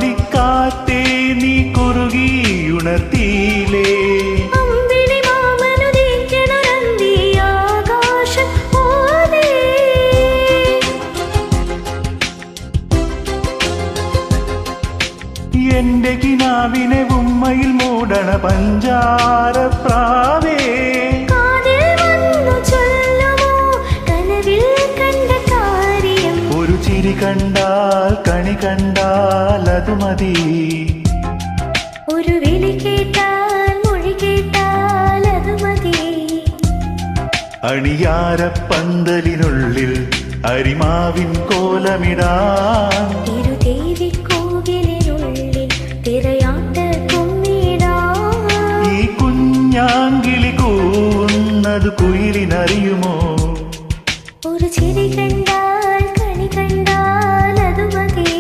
പാതിക്കാറ്റേ നീ കുറുകിയുണർത്തിയിലേ. എന്റെ കിനാവിനെ ഉമ്മയിൽ മൂടണ പഞ്ചാരപ്രാവേ, ഒരു ചിരി കണ്ടാൽ കണി കണ്ടാൽ അത് മതി, ഒരു വിളി കേട്ടാൽ മൊഴി കേട്ടാൽ അത് മതി. അണിയാരപ്പന്തലിനുള്ളിൽ അരിമാവിൻ കോലമിടാൻ, ഈ കുഞ്ഞാങ്കിളി കൂവുന്നത് കുയിലിനറിയുമോ? ഒരു ചിരി കണ്ടാൽ കണി കണ്ടാൽ അത് മതി,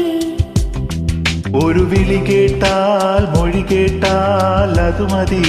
ഒരു വിളി കേട്ടാൽ മൊഴി കേട്ടാൽ അത് മതി.